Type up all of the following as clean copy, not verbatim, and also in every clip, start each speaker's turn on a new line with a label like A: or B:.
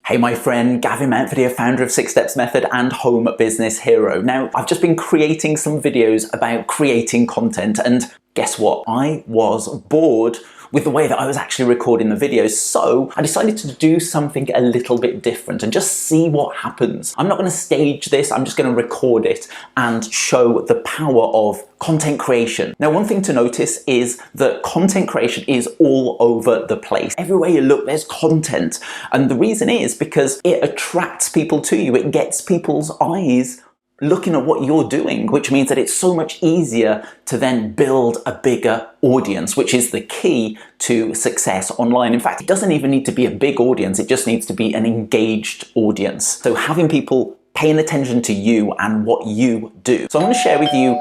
A: Hey my friend, Gavin Mountford here, founder of 6 Steps Method and Home Business Hero. Now, I've just been creating some videos about creating content, and guess what? I was bored with the way that I was actually recording the videos, so I decided to do something a little bit different and just see what happens. I'm not going to stage this, I'm just going to record it and show the power of content creation. Now, one thing to notice is that content creation is all over the place. Everywhere you look, there's content. And the reason is because it attracts people to you. It gets people's eyes looking at what you're doing, which means that it's so much easier to then build a bigger audience, which is the key to success online. In fact, it doesn't even need to be a big audience. It just needs to be an engaged audience. So having people paying attention to you and what you do. So I'm going to share with you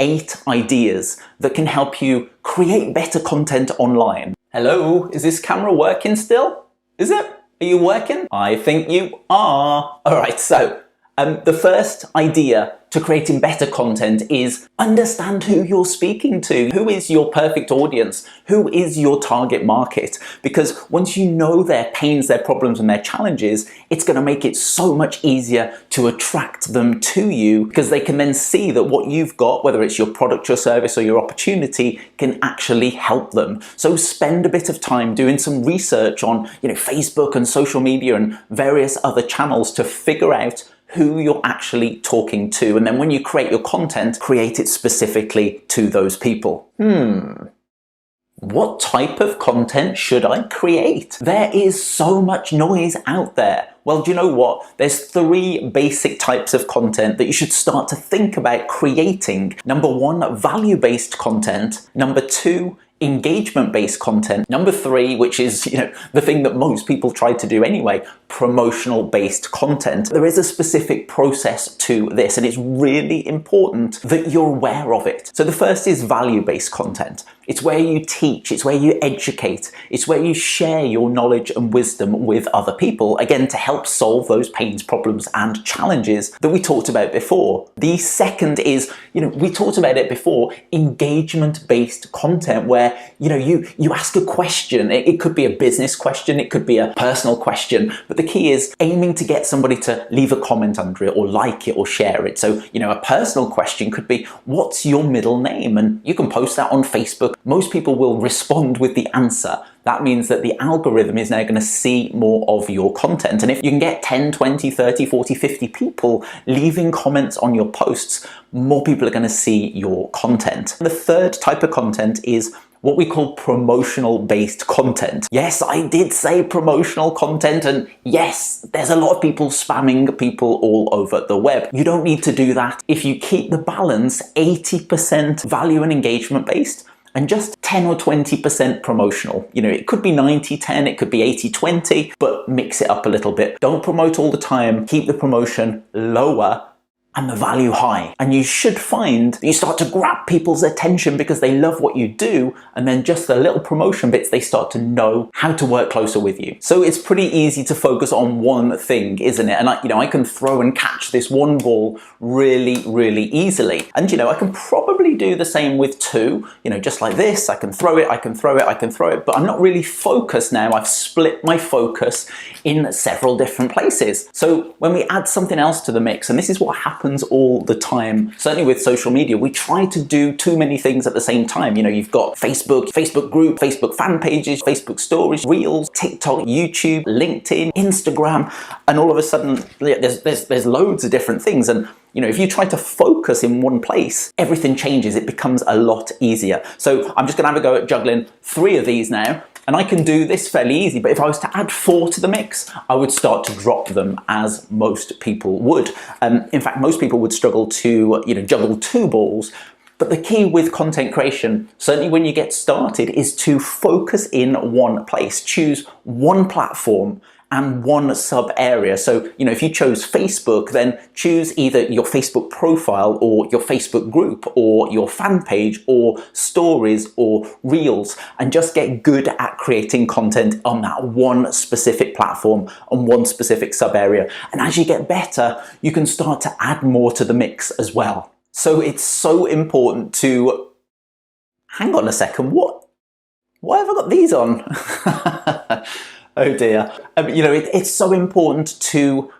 A: 8 ideas that can help you create better content online. Hello, is this camera working still? Is it? Are you working? I think you are. All right, so the first idea to creating better content is understand who you're speaking to. Who is your perfect audience? Who is your target market? Because once you know their pains, their problems, and their challenges, it's going to make it so much easier to attract them to you, because they can then see that what you've got, whether it's your product, your service, or your opportunity, can actually help them. So spend a bit of time doing some research on, Facebook and social media and various other channels to figure out who you're actually talking to. And then when you create your content, create it specifically to those people. What type of content should I create? There is so much noise out there. Well, do you know what? There's 3 basic types of content that you should start to think about creating. Number 1, value-based content. Number 2, engagement-based content. Number 3, which is, the thing that most people try to do anyway, promotional-based content. There is a specific process to this, and it's really important that you're aware of it. So the first is value-based content. It's where you teach, it's where you educate, it's where you share your knowledge and wisdom with other people, again, to help solve those pains, problems, and challenges that we talked about before. The second is, we talked about it before, engagement-based content, where you ask a question. It could be a business question, it could be a personal question, but the key is aiming to get somebody to leave a comment under it or like it or share it. So, a personal question could be, what's your middle name? And you can post that on Facebook. Most people will respond with the answer. That means that the algorithm is now going to see more of your content. And if you can get 10, 20, 30, 40, 50 people leaving comments on your posts, more people are going to see your content. The third type of content is what we call promotional-based content. Yes, I did say promotional content, and yes, there's a lot of people spamming people all over the web. You don't need to do that. If you keep the balance 80% value and engagement-based, and just 10 or 20% promotional. It could be 90-10, it could be 80-20, but mix it up a little bit. Don't promote all the time, keep the promotion lower and the value high. And you should find that you start to grab people's attention because they love what you do, and then just the little promotion bits, they start to know how to work closer with you. So it's pretty easy to focus on one thing, isn't it? And I can throw and catch this one ball really, really easily. And I can probably do the same with 2, just like this. I can throw it, I can throw it, I can throw it, but I'm not really focused now. I've split my focus in several different places. So when we add something else to the mix, and this is what happens all the time, certainly with social media, we try to do too many things at the same time. You've got Facebook group, Facebook fan pages, Facebook stories, Reels, TikTok, YouTube, LinkedIn, Instagram, and all of a sudden there's loads of different things. And if you try to focus in one place, everything changes. It becomes a lot easier. So I'm just going to have a go at juggling 3 of these now. And I can do this fairly easy, but if I was to add 4 to the mix, I would start to drop them, as most people would. In fact, most people would struggle to, juggle 2 balls. But the key with content creation, certainly when you get started, is to focus in one place. Choose one platform and one sub area. So, if you chose Facebook, then choose either your Facebook profile or your Facebook group or your fan page or stories or Reels, and just get good at creating content on that one specific platform on one specific sub area. And as you get better, you can start to add more to the mix as well. So it's so important to hang on a second, why have I got these on? Oh dear. You know, it's so important to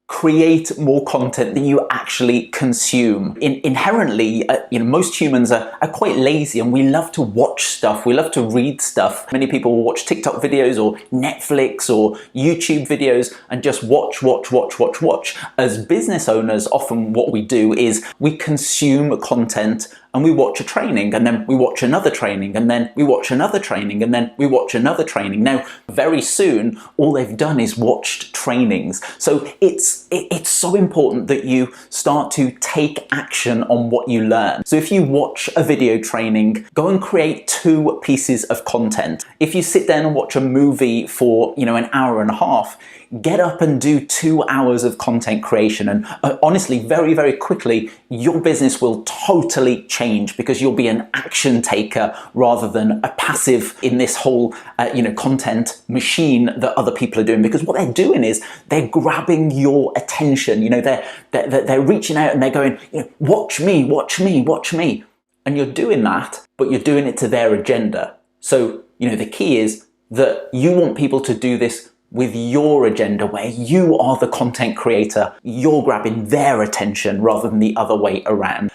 A: create more content than you actually consume. Inherently, you know, most humans are quite lazy, and we love to watch stuff. We love to read stuff. Many people will watch TikTok videos or Netflix or YouTube videos and just watch. As business owners, often what we do is we consume content, and we watch a training, and then we watch another training, and then we watch another training, and then we watch another training. Now, very soon, all they've done is watched trainings. So it's so important that you start to take action on what you learn. So if you watch a video training, go and create 2 pieces of content. If you sit down and watch a movie for, you know, an hour and a half, get up and do 2 hours of content creation. And honestly, very, very quickly, your business will totally change, because you'll be an action taker rather than a passive in this whole, you know, content machine that other people are doing. Because what they're doing is they're grabbing your attention. You know, they're reaching out and they're going, you know, watch me, watch me, watch me. And you're doing that, but you're doing it to their agenda. So, you know, the key is that you want people to do this with your agenda, where you are the content creator. You're grabbing their attention rather than the other way around.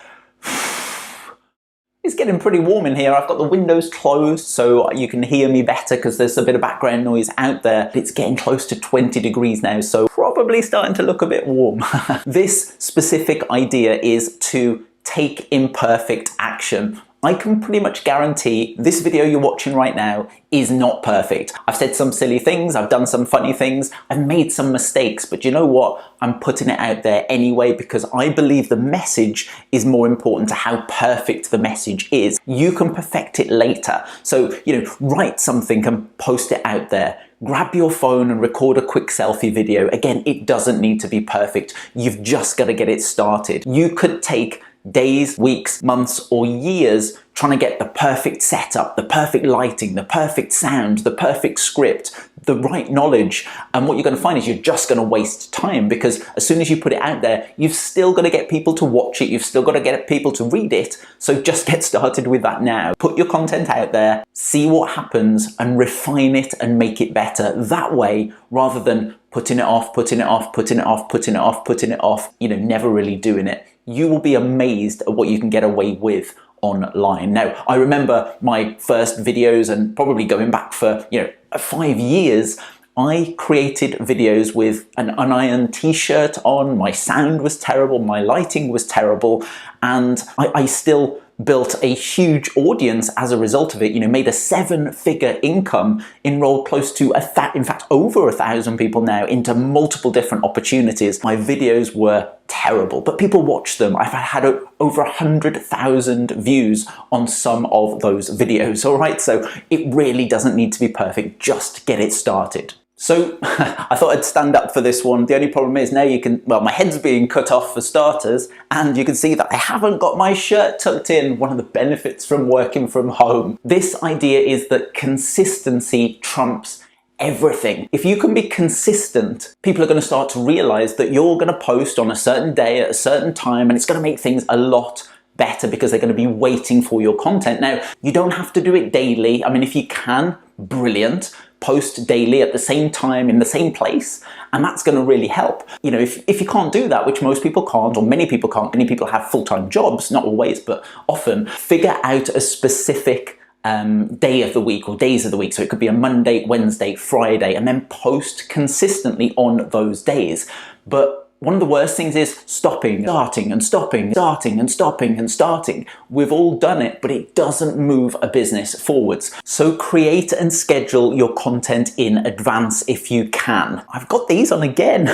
A: It's getting pretty warm in here. I've got the windows closed so you can hear me better, because there's a bit of background noise out there. It's getting close to 20 degrees now, so probably starting to look a bit warm. This specific idea is to take imperfect action. I can pretty much guarantee this video you're watching right now is not perfect. I've said some silly things, I've done some funny things, I've made some mistakes, but you know what? I'm putting it out there anyway, because I believe the message is more important to how perfect the message is. You can perfect it later. So, you know, write something and post it out there. Grab your phone and record a quick selfie video. Again, it doesn't need to be perfect. You've just got to get it started. You could take days, weeks, months, or years trying to get the perfect setup, the perfect lighting, the perfect sound, the perfect script, the right knowledge. And what you're going to find is you're just going to waste time, because as soon as you put it out there, you've still got to get people to watch it. You've still got to get people to read it. So just get started with that now. Put your content out there, see what happens, and refine it and make it better. That way, rather than putting it off, putting it off, putting it off, putting it off, putting it off, you know, never really doing it. You will be amazed at what you can get away with online. Now, I remember my first videos, and probably going back for, you know, 5 years, I created videos with an unironed t-shirt on. My sound was terrible, my lighting was terrible, and I still built a huge audience as a result of it. You know, made a 7-figure income, enrolled close to in fact over 1,000 people now into multiple different opportunities. My videos were terrible, but people watched them. I've had over 100,000 views on some of those videos. All right, so it really doesn't need to be perfect. Just get it started. So I thought I'd stand up for this one. The only problem is now you can, well, my head's being cut off for starters, and you can see that I haven't got my shirt tucked in, one of the benefits from working from home. This idea is that consistency trumps everything. If you can be consistent, people are going to start to realize that you're going to post on a certain day at a certain time, and it's going to make things a lot better, because they're going to be waiting for your content. Now, you don't have to do it daily. I mean, if you can, brilliant. Post daily at the same time in the same place, and that's going to really help. You know, if you can't do that, which most people can't, or many people can't, many people have full-time jobs, not always, but often, figure out a specific day of the week or days of the week. So it could be a Monday, Wednesday, Friday, and then post consistently on those days. But one of the worst things is stopping, starting and stopping, starting and stopping and starting. We've all done it, but it doesn't move a business forwards. So create and schedule your content in advance if you can. I've got these on again.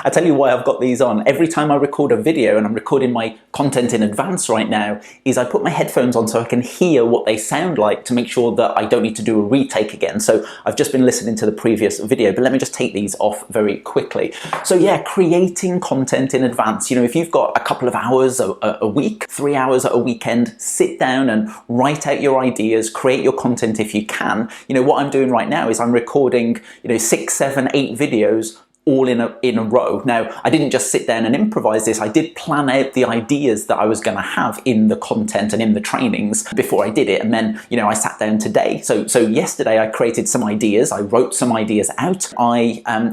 A: I tell you why I've got these on. Every time I record a video, and I'm recording my content in advance right now, is I put my headphones on so I can hear what they sound like, to make sure that I don't need to do a retake again. So I've just been listening to the previous video, but let me just take these off very quickly. So yeah, creating content in advance. You know, if you've got a couple of hours a week, 3 hours at a weekend, sit down and write out your ideas, create your content if you can. You know, what I'm doing right now is I'm recording, you know, 6, 7, 8 videos all in a row. Now, I didn't just sit down and improvise this. I did plan out the ideas that I was going to have in the content and in the trainings before I did it. And then, you know, I sat down today. So yesterday I created some ideas. I wrote some ideas out.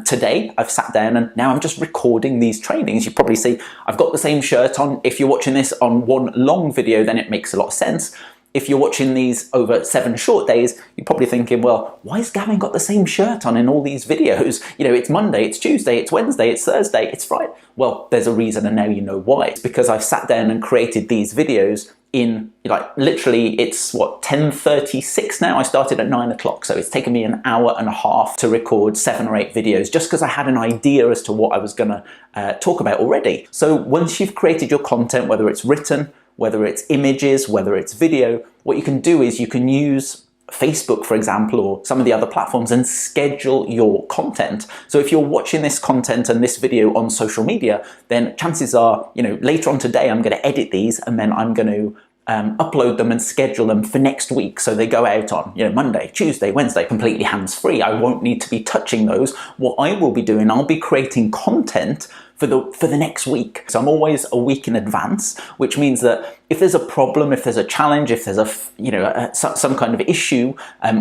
A: Today I've sat down and now I'm just recording these trainings. You probably see I've got the same shirt on. If you're watching this on one long video, then it makes a lot of sense. If you're watching these over 7 short days, you're probably thinking, well, why has Gavin got the same shirt on in all these videos? You know, it's Monday, it's Tuesday, it's Wednesday, it's Thursday, it's Friday. Well, there's a reason, and now you know why. It's because I've sat down and created these videos in, like, literally, it's what, 10:36 now? I started at 9 o'clock, so it's taken me an hour and a half to record 7 or 8 videos, just because I had an idea as to what I was gonna talk about already. So once you've created your content, whether it's written, whether it's images, whether it's video, what you can do is you can use Facebook, for example, or some of the other platforms and schedule your content. So if you're watching this content and this video on social media, then chances are, you know, later on today, I'm going to edit these and then I'm going to upload them and schedule them for next week. So they go out on, you know, Monday, Tuesday, Wednesday, completely hands-free. I won't need to be touching those. What I will be doing, I'll be creating content for the next week. So I'm always a week in advance, which means that if there's a problem, if there's a challenge, if there's some kind of issue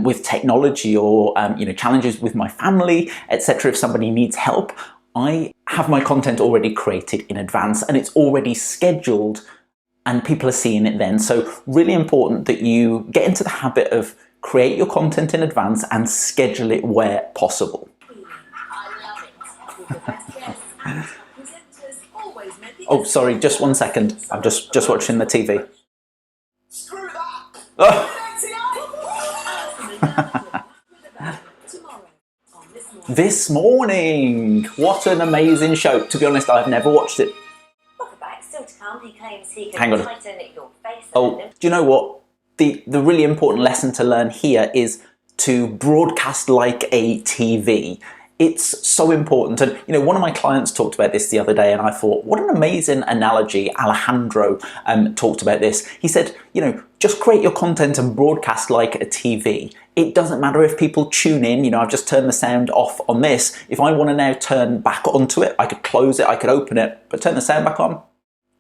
A: with technology or you know, challenges with my family, etc., if somebody needs help, I have my content already created in advance and it's already scheduled and people are seeing it then. So really important that you get into the habit of create your content in advance and schedule it where possible. Oh, sorry, just 1 second. I'm just watching the TV.
B: Screw that!
A: Oh. This Morning! What an amazing show. To be honest, I've never watched it.
C: Welcome back. Still to come, he claims he can
A: Hang on.
C: tighten your face.
A: Oh, do you know what? The really important lesson to learn here is to broadcast like a TV. It's so important. And, you know, one of my clients talked about this the other day and I thought, what an amazing analogy. Alejandro talked about this. He said, you know, just create your content and broadcast like a TV. It doesn't matter if people tune in. You know, I've just turned the sound off on this. If I want to now turn back onto it, I could close it, I could open it, but turn the sound back on.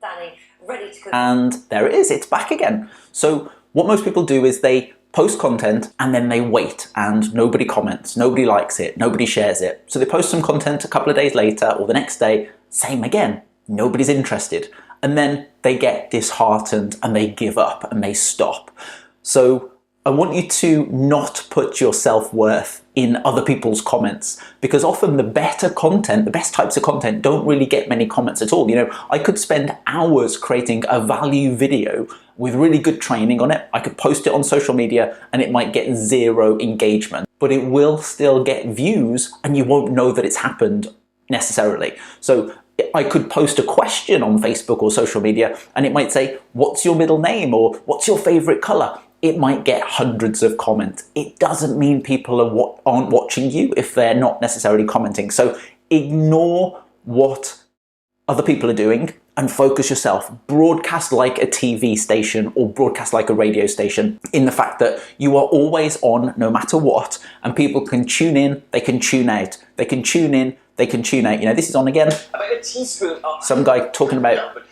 C: Danny, ready to cook.
A: And there it is, it's back again. So what most people do is they post content and then they wait and nobody comments, nobody likes it, nobody shares it. So they post some content a couple of days later or the next day, same again, nobody's interested. And then they get disheartened and they give up and they stop. So I want you to not put your self-worth in other people's comments, because often the better content, the best types of content don't really get many comments at all. You know, I could spend hours creating a value video with really good training on it. I could post it on social media and it might get 0 engagement, but it will still get views and you won't know that it's happened necessarily. So I could post a question on Facebook or social media and it might say, what's your middle name? Or what's your favorite color? It might get hundreds of comments. It doesn't mean people aren't watching you if they're not necessarily commenting. So ignore what other people are doing and focus yourself. Broadcast like a TV station or broadcast like a radio station, in the fact that you are always on no matter what, and people can tune in, they can tune out, they can tune in, they can tune out. You know, this is on again.
B: About a teaspoon.
A: Some guy talking about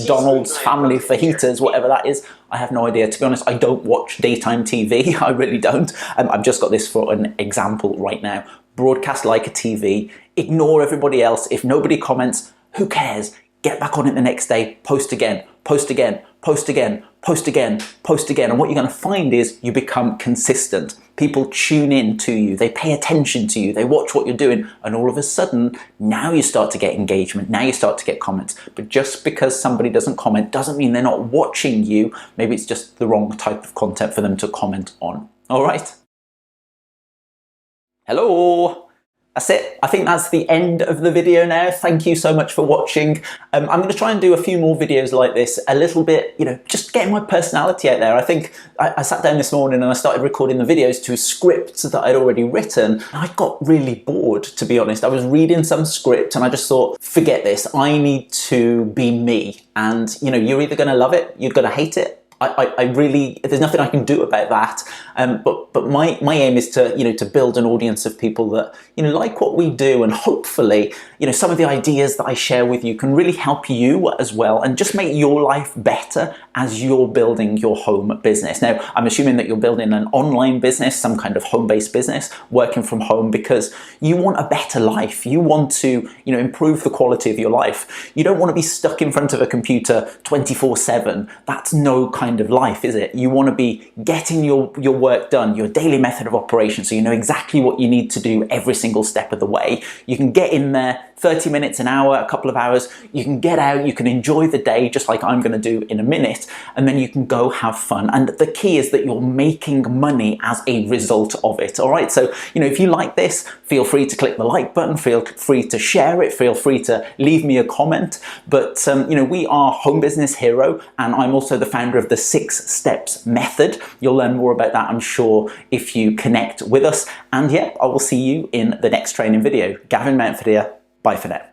A: Donald's family fajitas, whatever that is. I have no idea. To be honest, I don't watch daytime TV. I really don't. I've just got this for an example right now. Broadcast like a TV. Ignore everybody else. If nobody comments, who cares? Get back on it the next day. Post again. Post again. Post again. Post again. Post again. And what you're going to find is you become consistent. People tune in to you. They pay attention to you. They watch what you're doing. And all of a sudden, now you start to get engagement. Now you start to get comments. But just because somebody doesn't comment doesn't mean they're not watching you. Maybe it's just the wrong type of content for them to comment on. All right. Hello. That's it. I think that's the end of the video now. Thank you so much for watching. I'm going to try and do a few more videos like this, a little bit, you know, just getting my personality out there. I think I sat down this morning and I started recording the videos to scripts that I'd already written. I got really bored, to be honest. I was reading some script and I just thought, forget this. I need to be me. And, you know, you're either going to love it, you're going to hate it. I really, there's nothing I can do about that. But my aim is to, to build an audience of people that, like what we do, and hopefully, some of the ideas that I share with you can really help you as well, and just make your life better as you're building your home business. Now, I'm assuming that you're building an online business, some kind of home-based business, working from home, because you want a better life. You want to, improve the quality of your life. You don't want to be stuck in front of a computer 24/7. That's no kind of life, is it? You want to be getting your work done, your daily method of operation, so you know exactly what you need to do every single step of the way. You can get in there 30 minutes, an hour, a couple of hours, you can get out, you can enjoy the day just like I'm going to do in a minute, and then you can go have fun. And the key is that you're making money as a result of it. All right, so if you like this, feel free to click the like button, feel free to share it, feel free to leave me a comment. But we are Home Business Hero, and I'm also the founder of the 6 Steps Method. You'll learn more about that, I'm sure, if you connect with us. And yeah, I will see you in the next training video. Gavin Mountford here. Bye for now.